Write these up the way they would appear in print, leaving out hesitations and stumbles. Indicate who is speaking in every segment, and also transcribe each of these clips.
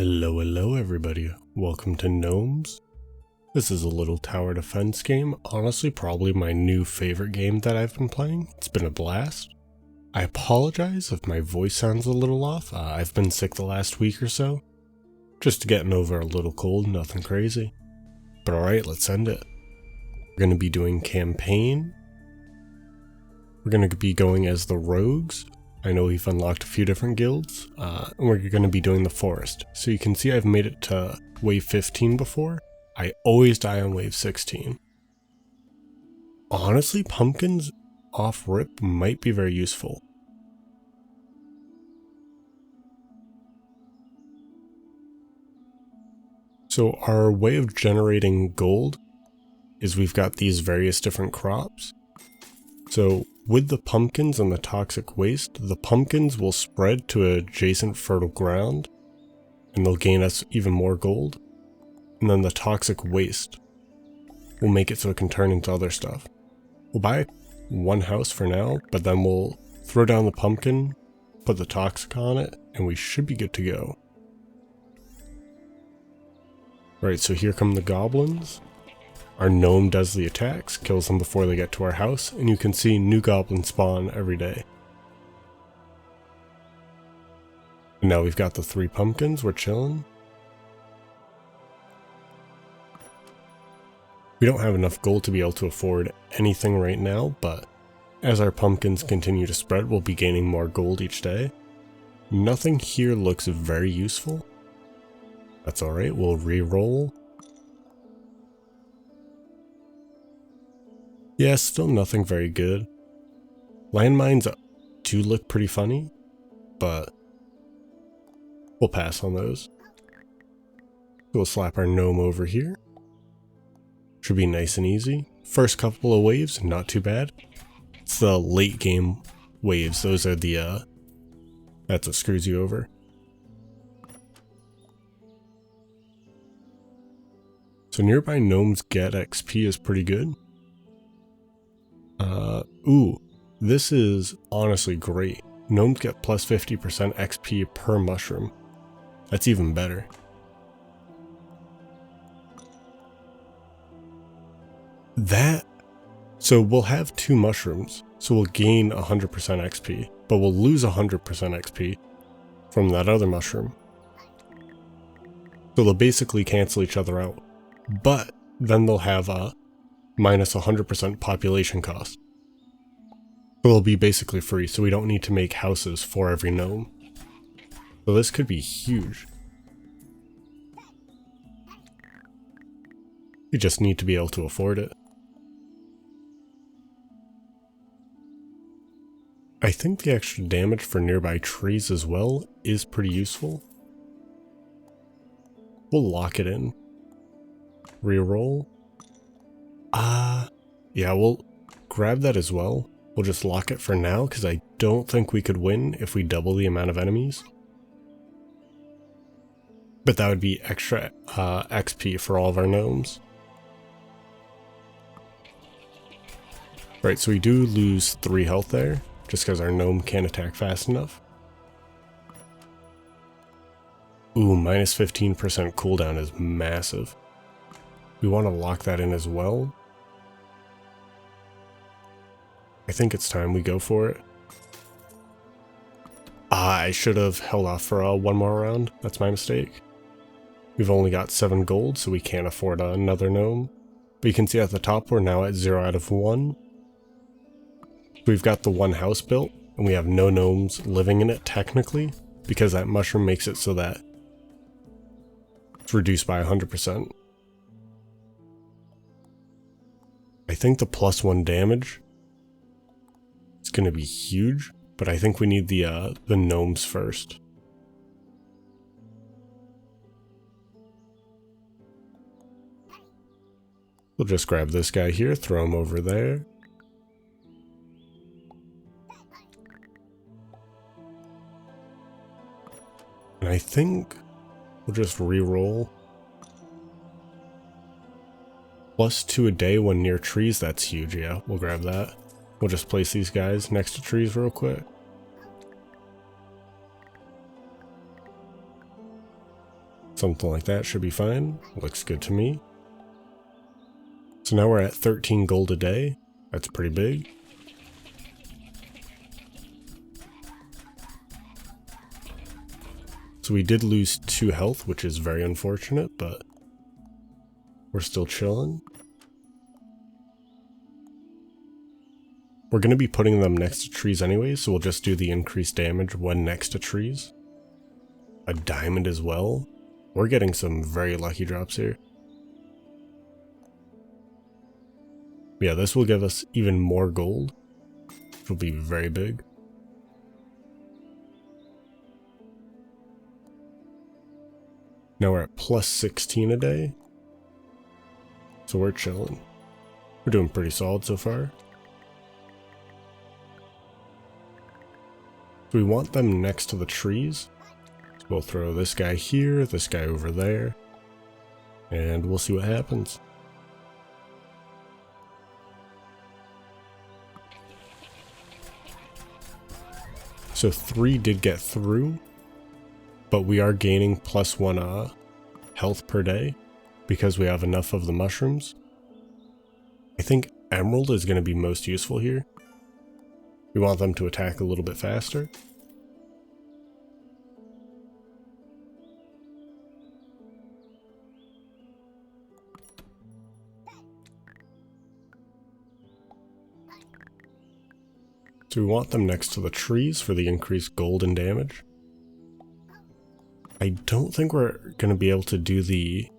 Speaker 1: Hello everybody, welcome to Gnomes. This is a little tower defense game, honestly probably my new favorite game that I've been playing. It's been a blast. I apologize if my voice sounds a little off, I've been sick the last week or so. Just getting over a little cold, nothing crazy. But alright, let's end it. We're going to be doing campaign. We're going to be going as the rogues. I know we've unlocked a few different guilds, and we're going to be doing the forest. So you can see I've made it to wave 15 before. I always die on wave 16. Honestly, pumpkins off rip might be very useful. So our way of generating gold is we've got these various different crops. So with the pumpkins and the toxic waste, the pumpkins will spread to adjacent fertile ground, and they'll gain us even more gold. And then the toxic waste will make it so it can turn into other stuff. We'll buy one house for now, but then we'll throw down the pumpkin, put the toxic on it, and we should be good to go. Alright, so here come the goblins. Our gnome does the attacks, kills them before they get to our house, and you can see new goblins spawn every day. And now we've got the 3 pumpkins, we're chilling. We don't have enough gold to be able to afford anything right now, but as our pumpkins continue to spread, we'll be gaining more gold each day. Nothing here looks very useful. That's alright, we'll re-roll. Yeah, still nothing very good. Landmines do look pretty funny, but we'll pass on those. We'll slap our gnome over here. Should be nice and easy. First couple of waves, not too bad. It's the late game waves, those are the, that's what screws you over. So nearby gnomes get XP is pretty good. Ooh, this is honestly great. Gnomes get plus 50% XP per mushroom. That's even better. So we'll have 2 mushrooms, so we'll gain 100% XP, but we'll lose 100% XP from that other mushroom. So they'll basically cancel each other out, but then they'll have a minus 100% population cost. So they'll be basically free, so we don't need to make houses for every gnome. So this could be huge. You just need to be able to afford it. I think the extra damage for nearby trees as well is pretty useful. We'll lock it in. Reroll. Yeah, we'll grab that as well. We'll just lock it for now, because I don't think we could win if we double the amount of enemies. But that would be extra XP for all of our gnomes. Right, so we do lose 3 health there, just because our gnome can't attack fast enough. Ooh, minus 15% cooldown is massive. We want to lock that in as well. I think it's time we go for it. I should have held off for one more round. That's my mistake. We've only got 7 gold, so we can't afford another gnome. But you can see at the top we're now at 0 out of 1. We've got the 1 house built, and we have no gnomes living in it technically, because that mushroom makes it so that it's reduced by 100%. I think the +1 damage is going to be huge, but I think we need the gnomes first. We'll just grab this guy here, throw him over there. And I think we'll just re-roll. +2 a day when near trees, that's huge, yeah, we'll grab that. We'll just place these guys next to trees real quick. Something like that should be fine. Looks good to me. So now we're at 13 gold a day. That's pretty big. So we did lose 2 health, which is very unfortunate, but we're still chilling. We're going to be putting them next to trees anyway, so we'll just do the increased damage when next to trees. A diamond as well. We're getting some very lucky drops here. Yeah, this will give us even more gold, which will be very big. Now we're at plus 16 a day. So we're chilling. We're doing pretty solid so far. So we want them next to the trees. So we'll throw this guy here, this guy over there, and we'll see what happens. So 3 did get through, but we are gaining plus 1 health per day because we have enough of the mushrooms. I think emerald is going to be most useful here. We want them to attack a little bit faster. So we want them next to the trees for the increased gold and damage. I don't think we're going to be able to do the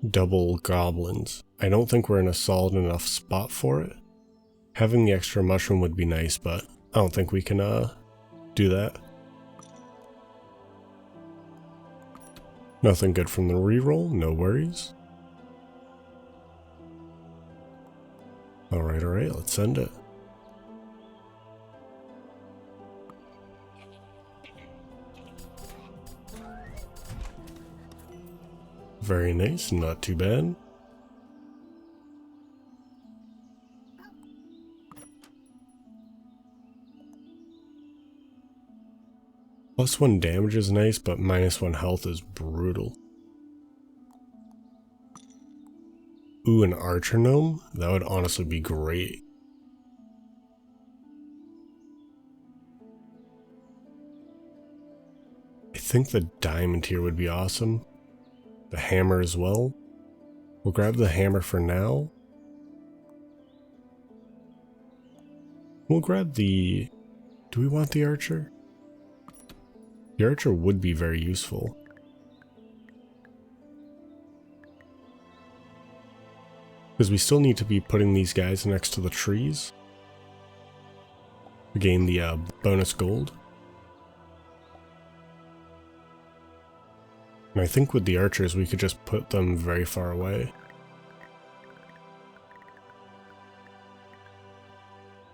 Speaker 1: double goblins. I don't think we're in a solid enough spot for it. Having the extra mushroom would be nice, but I don't think we can do that. Nothing good from the reroll, no worries. Alright, let's send it. Very nice, not too bad. Plus 1 damage is nice, but minus 1 health is brutal. Ooh, an archer gnome? That would honestly be great. I think the diamond here would be awesome. The hammer as well. We'll grab the hammer for now. We'll grab the... Do we want the archer? The archer would be very useful. Because we still need to be putting these guys next to the trees. To gain the bonus gold. And I think with the archers we could just put them very far away.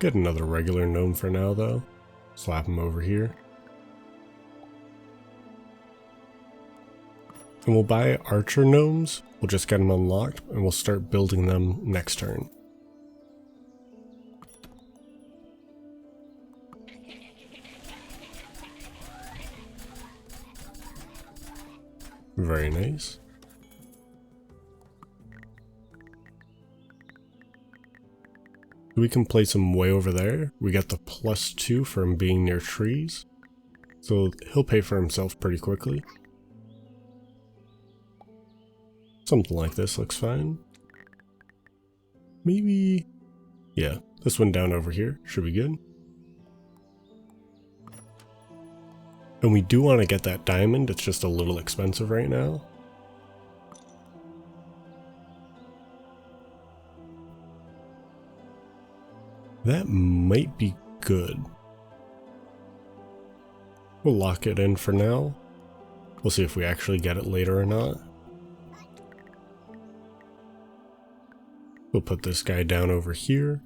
Speaker 1: Get another regular gnome for now though. Slap him over here. And we'll buy archer gnomes. We'll just get them unlocked and we'll start building them next turn. Very nice. We can place him way over there. We got the plus 2 from being near trees. So he'll pay for himself pretty quickly. Something like this looks fine. Maybe... Yeah, this one down over here should be good. And we do want to get that diamond, it's just a little expensive right now. That might be good. We'll lock it in for now. We'll see if we actually get it later or not. We'll put this guy down over here.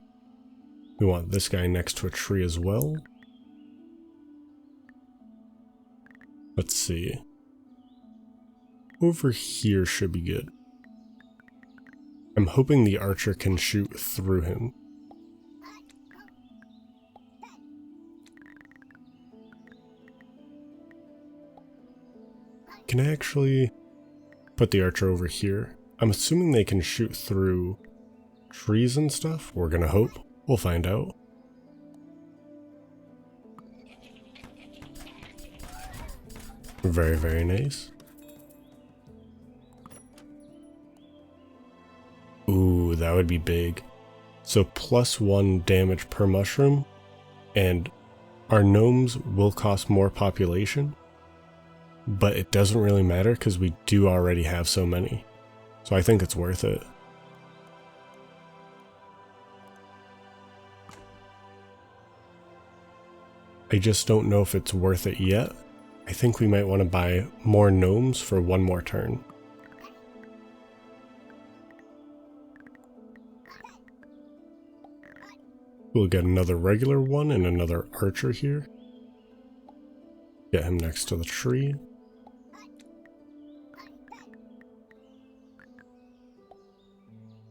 Speaker 1: We want this guy next to a tree as well. Let's see. Over here should be good. I'm hoping the archer can shoot through him. can actually put the archer over here. I'm assuming they can shoot through trees and stuff. We're gonna hope. We'll find out. Very, very nice. Ooh, that would be big. So +1 damage per mushroom, and our gnomes will cost more population, but it doesn't really matter because we do already have so many. So I think it's worth it. I just don't know if it's worth it yet. I think we might want to buy more gnomes for one more turn. We'll get another regular one and another archer here. Get him next to the tree.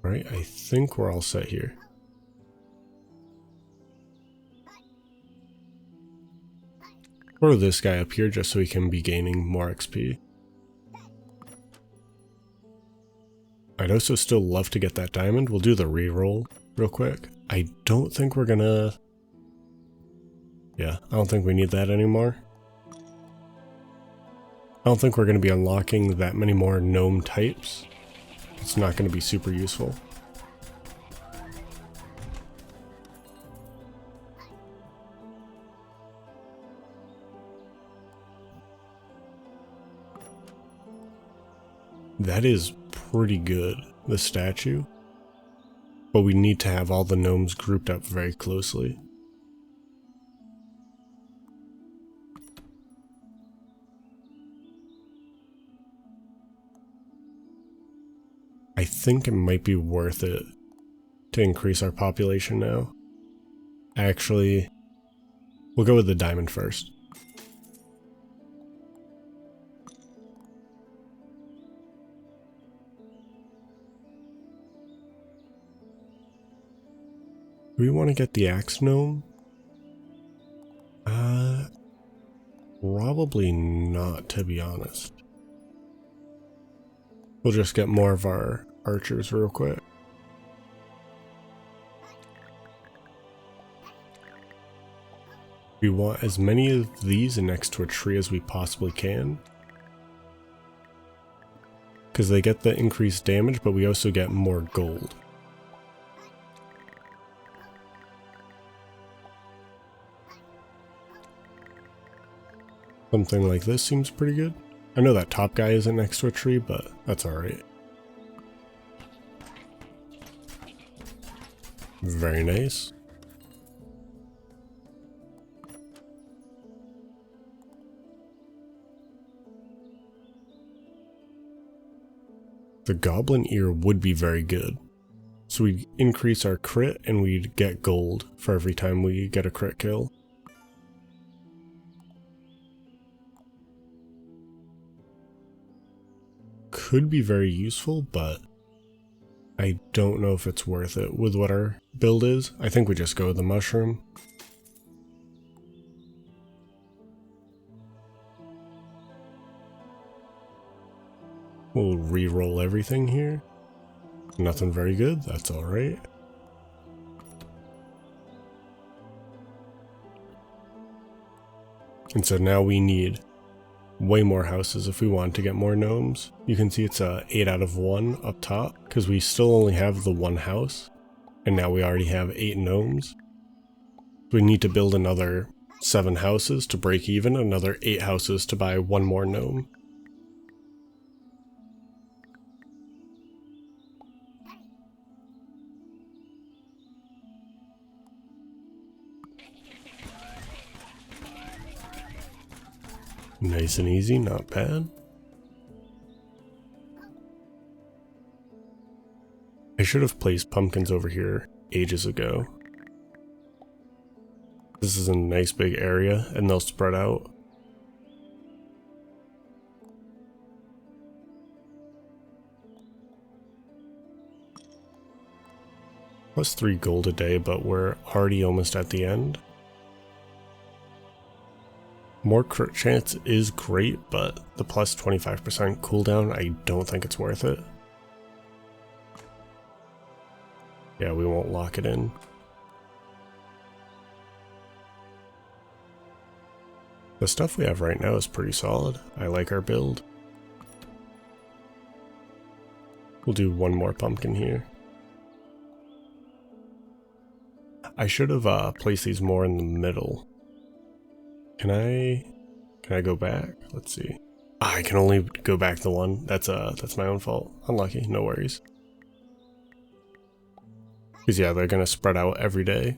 Speaker 1: Alright, I think we're all set here. Throw this guy up here just so he can be gaining more XP. I'd also still love to get that diamond. We'll do the reroll real quick. I don't think we're gonna... Yeah, I don't think we need that anymore. I don't think we're gonna be unlocking that many more gnome types. It's not gonna be super useful. That is pretty good, the statue. But we need to have all the gnomes grouped up very closely. I think it might be worth it to increase our population now. Actually, we'll go with the diamond first. Do we want to get the axe gnome? Probably not, to be honest. We'll just get more of our archers real quick. We want as many of these next to a tree as we possibly can, because they get the increased damage, but we also get more gold. Something like this seems pretty good. I know that top guy isn't next to a tree, but that's alright. Very nice. The goblin ear would be very good. So we'd increase our crit and we'd get gold for every time we get a crit kill. Could be very useful, but I don't know if it's worth it with what our build is. I think we just go with the mushroom. We'll re-roll everything here. Nothing very good, that's alright. And so now we need way more houses if we want to get more gnomes. You can see it's a 8 out of 1 up top, because we still only have the one house, and now we already have 8 gnomes. We need to build another 7 houses to break even, another 8 houses to buy one more gnome. Nice and easy, not bad. I should have placed pumpkins over here ages ago. This is a nice big area and they'll spread out. Plus 3 gold a day, but we're already almost at the end. More crit chance is great, but the plus 25% cooldown, I don't think it's worth it. Yeah, we won't lock it in. The stuff we have right now is pretty solid. I like our build. We'll do one more pumpkin here. I should have placed these more in the middle. Can I go back? Let's see. I can only go back the one. That's my own fault. Unlucky, no worries. Because yeah, they're gonna spread out every day.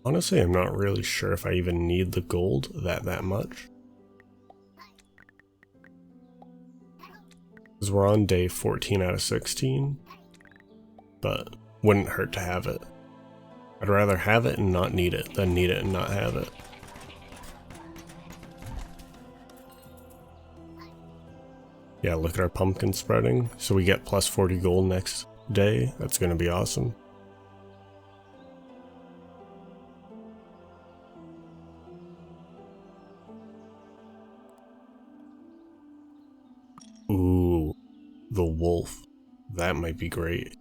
Speaker 1: Honestly, I'm not really sure if I even need the gold that much. Because we're on day 14 out of 16. But wouldn't hurt to have it. I'd rather have it and not need it than need it and not have it. Yeah, look at our pumpkin spreading. So we get plus 40 gold next day. That's going to be awesome. Ooh, the wolf. That might be great.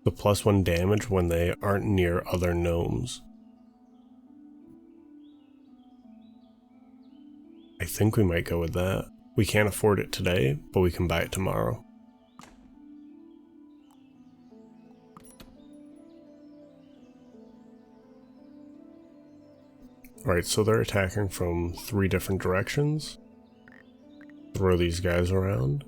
Speaker 1: The plus 1 damage when they aren't near other gnomes. I think we might go with that. We can't afford it today, but we can buy it tomorrow. Alright, so they're attacking from 3 different directions. Throw these guys around.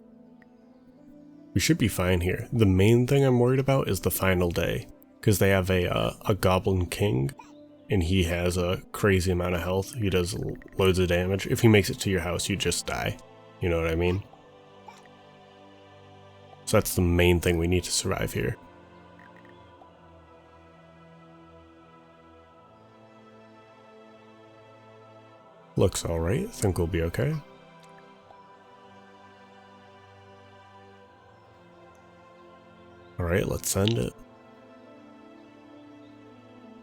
Speaker 1: We should be fine here. The main thing I'm worried about is the final day, because they have a goblin king, and he has a crazy amount of health. He does loads of damage. If he makes it to your house, you just die. You know what I mean? So that's the main thing we need to survive here. Looks alright. I think we'll be okay. Alright, let's send it.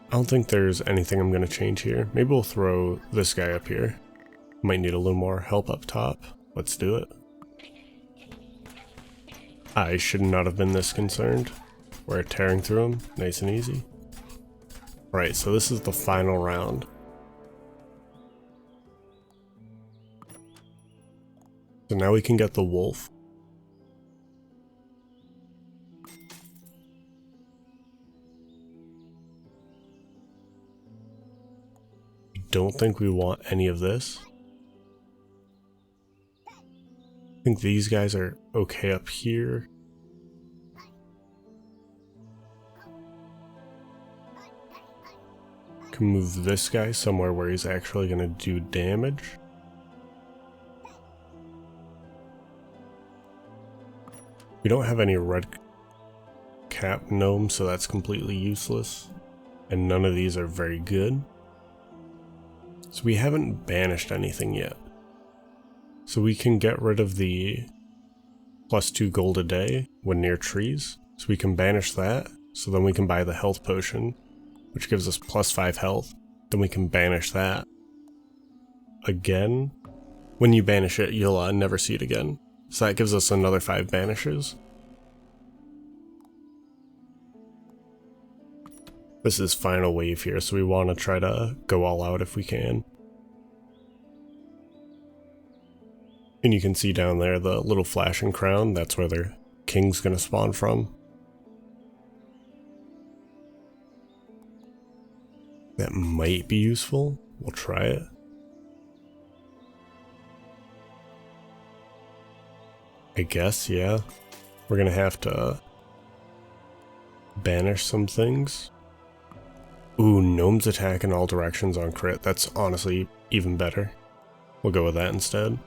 Speaker 1: I don't think there's anything I'm going to change here. Maybe we'll throw this guy up here. Might need a little more help up top. Let's do it. I should not have been this concerned. We're tearing through him, nice and easy. Alright, so this is the final round. So now we can get the wolf. Don't think we want any of this. I think these guys are okay up here. Can move this guy somewhere where he's actually going to do damage. We don't have any red cap gnomes, so that's completely useless. And none of these are very good. So we haven't banished anything yet. So we can get rid of the plus 2 gold a day when near trees. So we can banish that. So then we can buy the health potion, which gives us plus 5 health. Then we can banish that. Again. When you banish it, you'll never see it again. So that gives us another 5 banishes. This is final wave here, so we want to try to go all out if we can. And you can see down there the little flashing crown, that's where their king's gonna spawn from. That might be useful. We'll try it. I guess, yeah. We're gonna have to banish some things. Ooh, gnomes attack in all directions on crit. That's honestly even better. We'll go with that instead.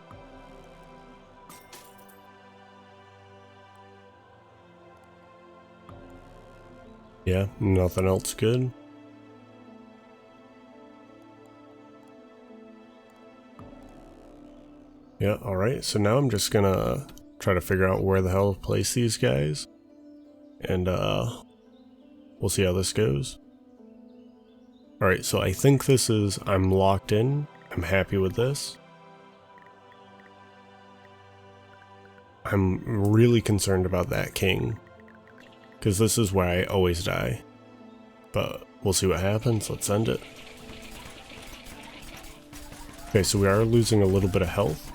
Speaker 1: Yeah, nothing else good. Yeah, alright, so now I'm just gonna try to figure out where the hell to place these guys. and we'll see how this goes. Alright, so I think this is, I'm locked in. I'm happy with this. I'm really concerned about that king, because this is where I always die. But we'll see what happens. Let's end it. Okay, so we are losing a little bit of health,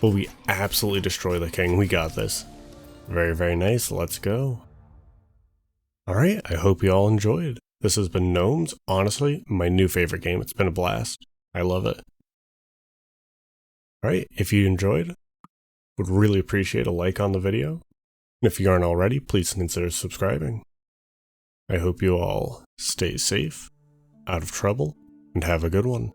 Speaker 1: but we absolutely destroy the king. We got this. Very, very nice. Let's go. Alright, I hope you all enjoyed. This has been Gnomes. Honestly, my new favorite game. It's been a blast. I love it. Alright, if you enjoyed, would really appreciate a like on the video. And if you aren't already, please consider subscribing. I hope you all stay safe, out of trouble, and have a good one.